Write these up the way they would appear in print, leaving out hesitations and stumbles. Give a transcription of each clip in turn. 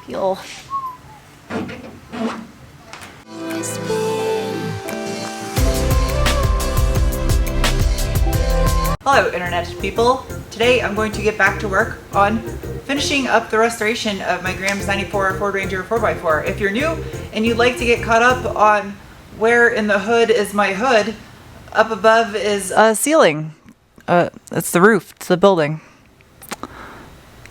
feel. Hello internet people. Today I'm going to get back to work on finishing up the restoration of my Graham's 94 Ford Ranger 4x4. If you're new and you'd like to get caught up on where in the hood is my hood, up above is a ceiling. It's the roof to the building.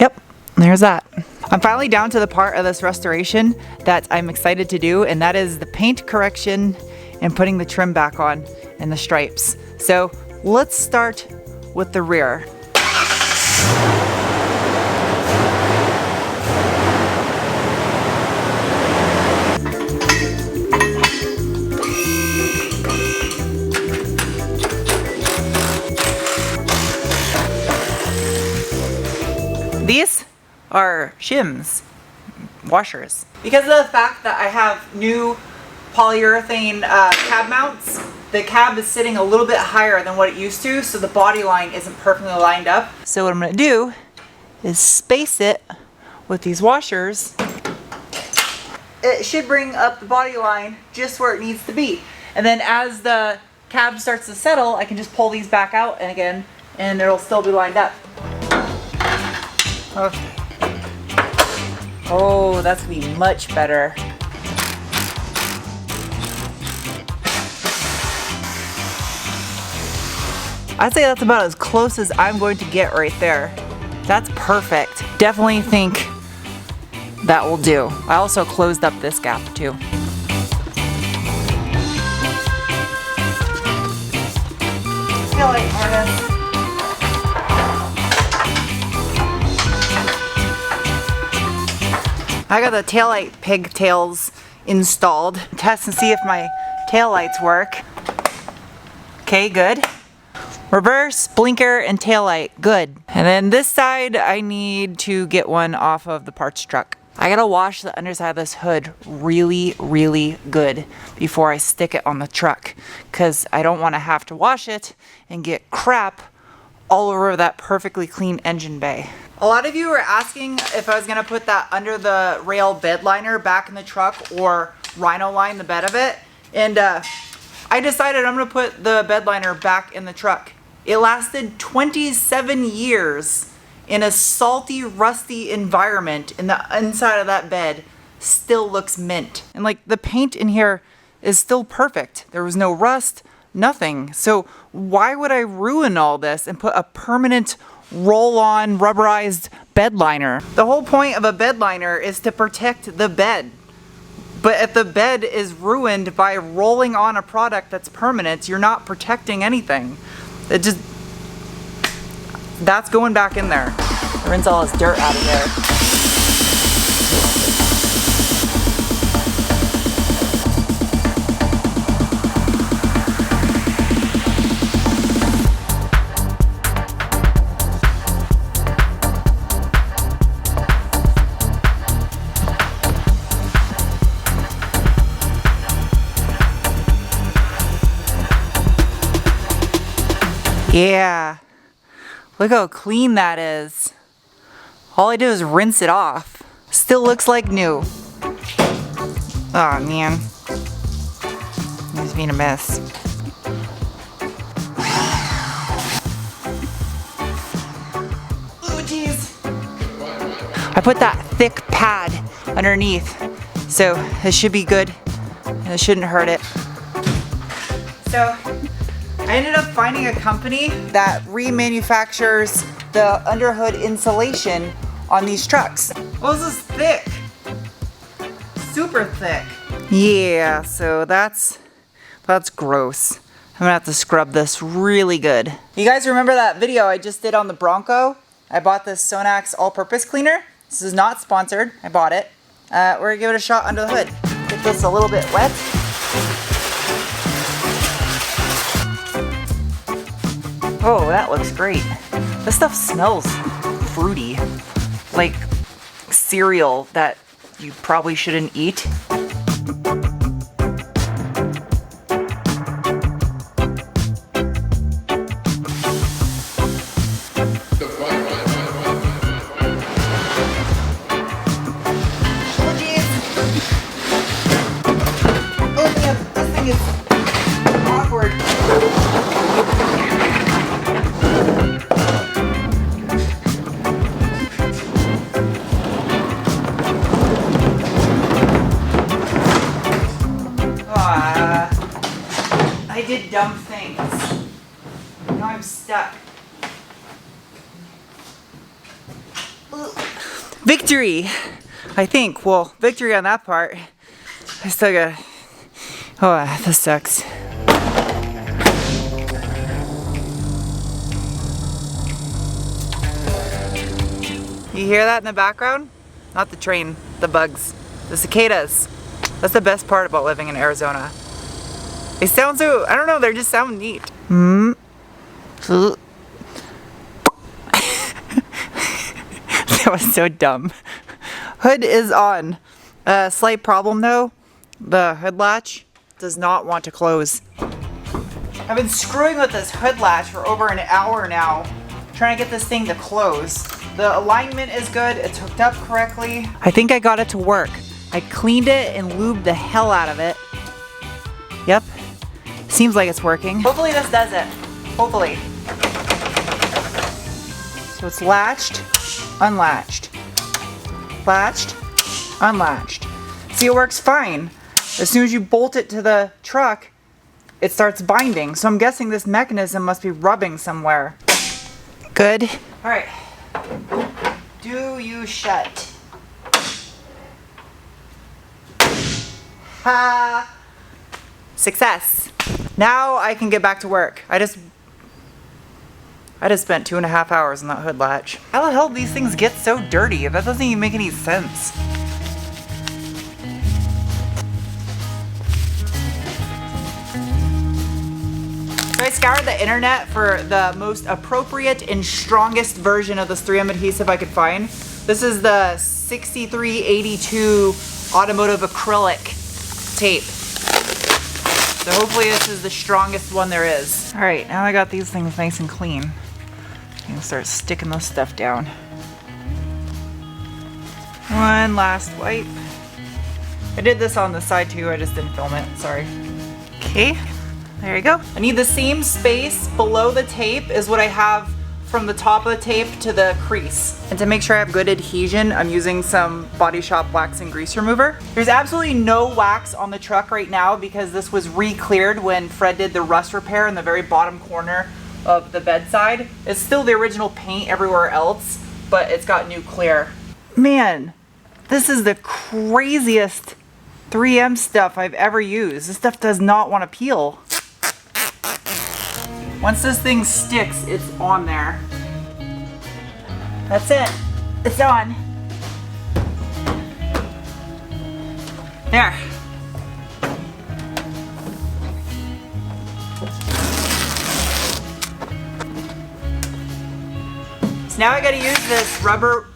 Yep, there's that. I'm finally down to the part of this restoration that I'm excited to do, and that is the paint correction and putting the trim back on and the stripes. So let's start with the rear. These are shims, washers. Because of the fact that I have new polyurethane cab mounts, the cab is sitting a little bit higher than what it used to, so the body line isn't perfectly lined up. So what I'm gonna do is space it with these washers. It should bring up the body line just where it needs to be. And then as the cab starts to settle, I can just pull these back out and again, and it'll still be lined up. Okay. Oh, that's gonna be much better. I'd say that's about as close as I'm going to get right there. That's perfect. Definitely think that will do. I also closed up this gap too. Taillight harness. I got the taillight pigtails installed. Test and see if my taillights work. Okay, good. Reverse, blinker, and taillight, good. And then this side, I need to get one off of the parts truck. I gotta wash the underside of this hood really, really good before I stick it on the truck, because I don't want to have to wash it and get crap all over that perfectly clean engine bay. A lot of you were asking if I was gonna put that under the rail bed liner back in the truck or rhino line the bed of it. And I decided I'm gonna put the bed liner back in the truck. It lasted 27 years in a salty, rusty environment, and the inside of that bed still looks mint. And like the paint in here is still perfect. There was no rust, nothing. So why would I ruin all this and put a permanent roll-on rubberized bed liner? The whole point of a bed liner is to protect the bed. But if the bed is ruined by rolling on a product that's permanent, you're not protecting anything. It just, that's going back in there. Rinse all this dirt out of there. Yeah, look how clean that is. All I did was rinse it off. Still looks like new. Oh man, it's being a mess. Oh geez. I put that thick pad underneath, so it should be good and it shouldn't hurt it. So I ended up finding a company that remanufactures the underhood insulation on these trucks. Oh, this is thick. Super thick. Yeah, so that's gross. I'm gonna have to scrub this really good. You guys remember that video I just did on the Bronco? I bought this Sonax all-purpose cleaner. This is not sponsored, I bought it. We're gonna give it a shot under the hood. Get this a little bit wet. Oh, that looks great. This stuff smells fruity, like cereal that you probably shouldn't eat. did dumb things. Now I'm stuck. Victory! I think. Well, victory on that part. I still gotta... Oh, this sucks. You hear that in the background? Not the train, the bugs. The cicadas. That's the best part about living in Arizona. They sound so, I don't know, they just sound neat. That was so dumb. Hood is on. Slight problem though. The hood latch does not want to close. I've been screwing with this hood latch for over an hour now, trying to get this thing to close. The alignment is good, it's hooked up correctly. I think I got it to work. I cleaned it and lubed the hell out of it. Yep, seems like it's working. Hopefully this does it. Hopefully. So it's latched, unlatched. Latched, unlatched. See, it works fine. As soon as you bolt it to the truck, it starts binding. So I'm guessing this mechanism must be rubbing somewhere. Good. All right. Do you shut? Ha! Success. Now I can get back to work. I just spent 2.5 hours on that hood latch. How the hell do these things get so dirty? That doesn't even make any sense. So I scoured the internet for the most appropriate and strongest version of this 3M adhesive I could find. This is the 6382 automotive acrylic tape. So hopefully this is the strongest one there is. All right, now I got these things nice and clean. I'm gonna start sticking this stuff down. One last wipe. I did this on the side too, I just didn't film it, sorry. Okay, there you go. I need the same space below the tape as what I have from the top of the tape to the crease. And to make sure I have good adhesion, I'm using some Body Shop wax and grease remover. There's absolutely no wax on the truck right now because this was re-cleared when Fred did the rust repair in the very bottom corner of the bedside. It's still the original paint everywhere else, but it's got new clear. Man, this is the craziest 3M stuff I've ever used. This stuff does not want to peel. Once this thing sticks, it's on there. That's it. It's on. There. So now I gotta use this rubber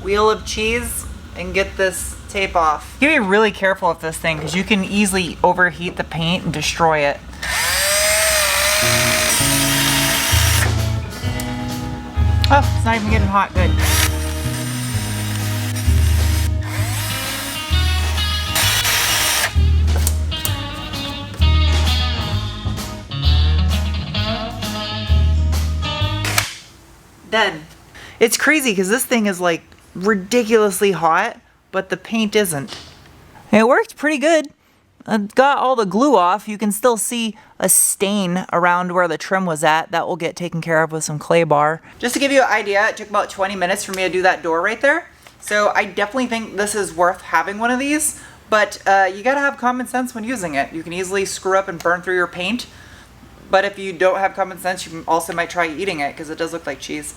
wheel of cheese and get this tape off. You gotta be really careful with this thing because you can easily overheat the paint and destroy it. Oh, it's not even getting hot. Good. Done. It's crazy because this thing is like ridiculously hot, but the paint isn't. It worked pretty good. I got all the glue off. You can still see a stain around where the trim was at. That will get taken care of with some clay bar. Just to give you an idea, it took about 20 minutes for me to do that door right there. So I definitely think this is worth having one of these, but you gotta have common sense when using it. You can easily screw up and burn through your paint, but if you don't have common sense, you also might try eating it because it does look like cheese.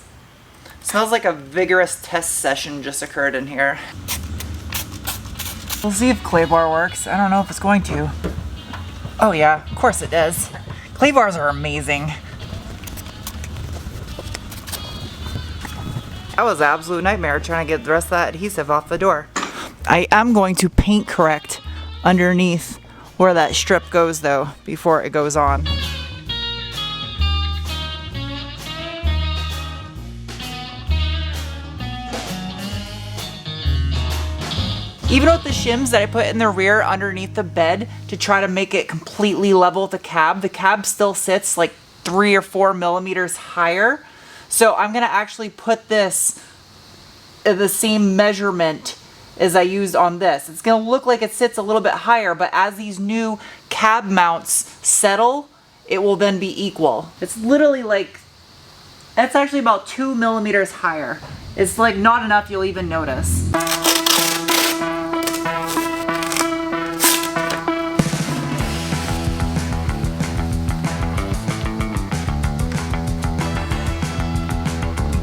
It smells like a vigorous test session just occurred in here. We'll see if clay bar works. I don't know if it's going to. Oh yeah, of course it does. Clay bars are amazing. That was an absolute nightmare trying to get the rest of that adhesive off the door. I am going to paint correct underneath where that strip goes though, before it goes on. Even with the shims that I put in the rear underneath the bed to try to make it completely level with the cab still sits like 3 or 4 millimeters higher. So I'm gonna actually put this the same measurement as I used on this. It's gonna look like it sits a little bit higher, but as these new cab mounts settle, it will then be equal. It's literally like, that's actually about 2 millimeters higher. It's like not enough you'll even notice.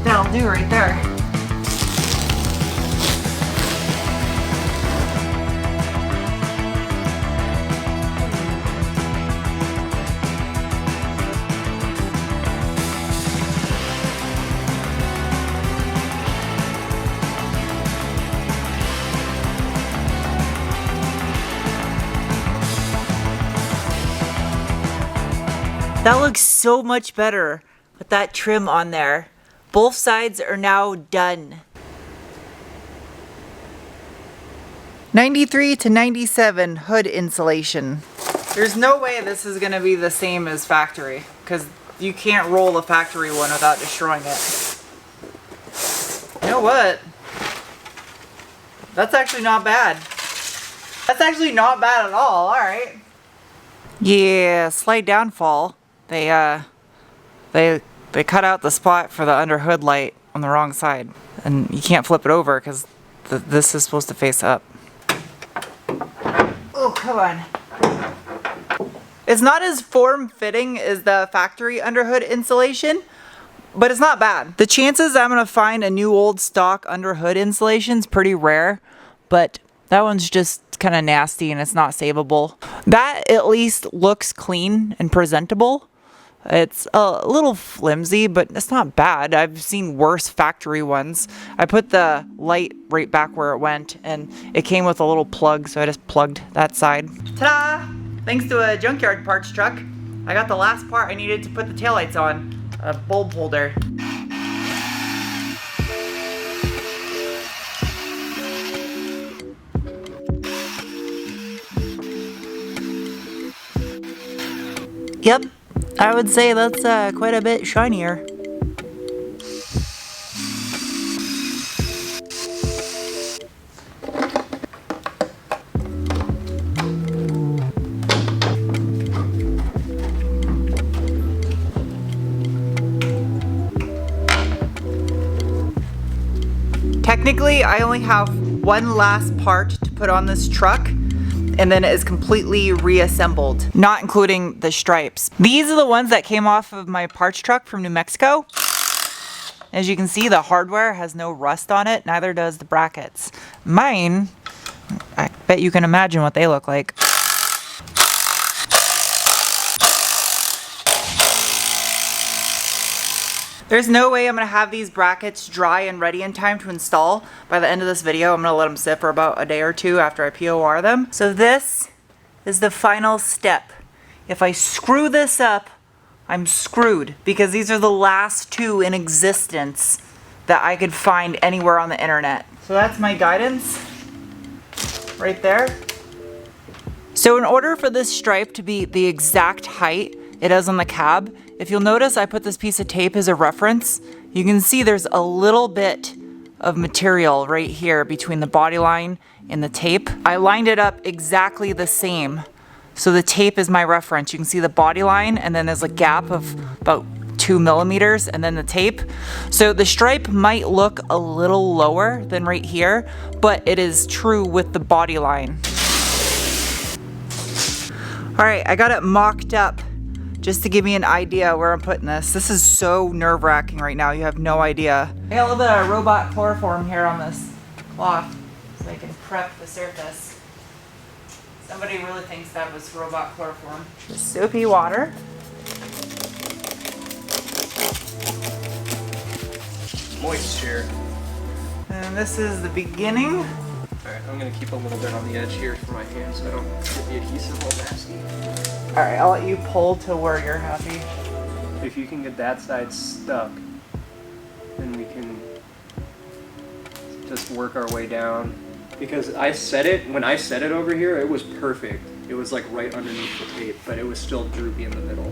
That'll do right there. That looks so much better with that trim on there. Both sides are now done. 93 to 97 hood insulation. There's no way this is gonna be the same as factory, because you can't roll the factory one without destroying it. You know what? That's actually not bad. That's actually not bad at all, alright. Yeah, slight downfall. They cut out the spot for the under hood light on the wrong side, and you can't flip it over because this is supposed to face up. Oh, come on. It's not as form-fitting as the factory underhood insulation, but it's not bad. The chances I'm gonna find a new old stock underhood insulation is pretty rare, but that one's just kind of nasty and it's not savable. That at least looks clean and presentable. It's a little flimsy, but it's not bad. I've seen worse factory ones. I put the light right back where it went, and it came with a little plug, so I just plugged that side. Ta-da! Thanks to a junkyard parts truck, I got the last part I needed to put the taillights on, a bulb holder. Yep. I would say that's quite a bit shinier. Technically, I only have one last part to put on this truck, and then it is completely reassembled, not including the stripes. These are the ones that came off of my parts truck from New Mexico. As you can see, the hardware has no rust on it, neither does the brackets. Mine, I bet you can imagine what they look like. There's no way I'm gonna have these brackets dry and ready in time to install by the end of this video. I'm gonna let them sit for about a day or two after I POR them. So this is the final step. If I screw this up, I'm screwed, because these are the last two in existence that I could find anywhere on the internet. So that's my guidance right there. So in order for this stripe to be the exact height it is on the cab, if you'll notice, I put this piece of tape as a reference. You can see there's a little bit of material right here between the body line and the tape. I lined it up exactly the same. So the tape is my reference. You can see the body line, and then there's a gap of about 2 millimeters, and then the tape. So the stripe might look a little lower than right here, but it is true with the body line. All right, I got it mocked up just to give me an idea where I'm putting this. This is so nerve-wracking right now, you have no idea. I got a little bit of robot chloroform here on this cloth so I can prep the surface. Somebody really thinks that was robot chloroform. Just soapy water. Moisture. And this is the beginning. Alright, I'm gonna keep a little bit on the edge here for my hands so I don't get the adhesive all nasty. Alright, I'll let you pull to where you're happy. If you can get that side stuck, then we can just work our way down. Because I set it, when I set it over here, it was perfect. It was like right underneath the tape, but it was still droopy in the middle.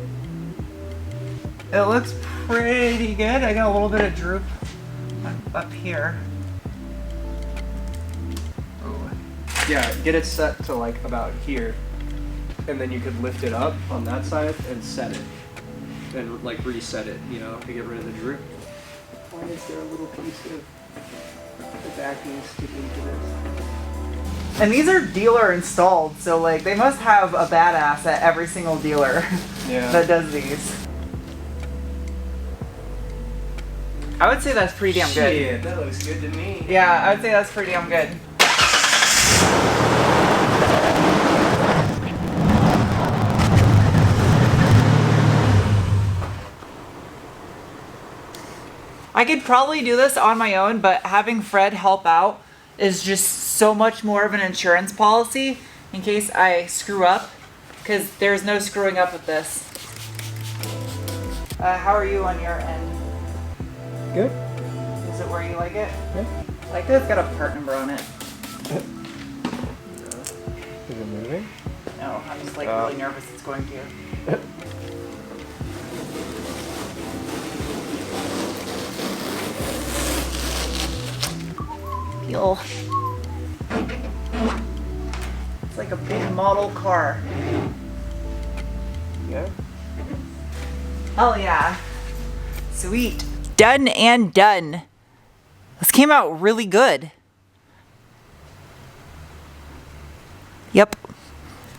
It looks pretty good. I got a little bit of droop up here. Yeah, get it set to like about here, and then you could lift it up on that side and set it, and like reset it, you know, to get rid of the droop. Why is there a little piece of the backing sticking to this? And these are dealer installed, so like they must have a badass at every single dealer that does these. I would say that's pretty damn good. Yeah, that looks good to me. Yeah, I would say that's pretty damn good. I could probably do this on my own, but having Fred help out is just so much more of an insurance policy in case I screw up, because there's no screwing up with this. How are you on your end? Good. Is it where you like it? Yeah. I like that it's got a part number on it. Is it moving? No, I'm just like really nervous it's going to. Feel. It's like a big model car. Yeah. Hell yeah. Sweet. Done and done. This came out really good. Yep.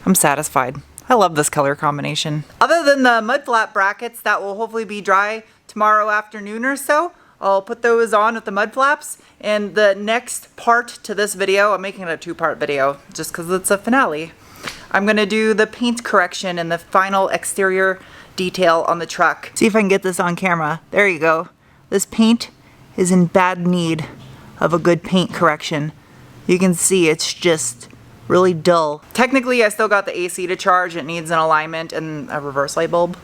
I'm satisfied. I love this color combination. Other than the mud flap brackets that will hopefully be dry tomorrow afternoon or so, I'll put those on with the mud flaps. And the next part to this video, I'm making it a 2-part video just because it's a finale. I'm gonna do the paint correction and the final exterior detail on the truck. See if I can get this on camera. There you go. This paint is in bad need of a good paint correction. You can see it's just really dull. Technically, I still got the AC to charge. It needs an alignment and a reverse light bulb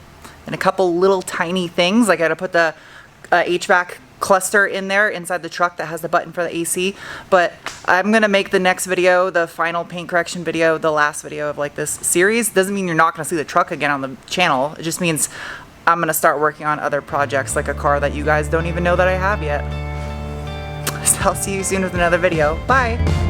and a couple little tiny things. Like I gotta put the HVAC cluster in there inside the truck that has the button for the AC. But I'm gonna make the next video, the final paint correction video, the last video of like this series. Doesn't mean you're not gonna see the truck again on the channel. It just means I'm gonna start working on other projects, like a car that you guys don't even know that I have yet. So I'll see you soon with another video. Bye.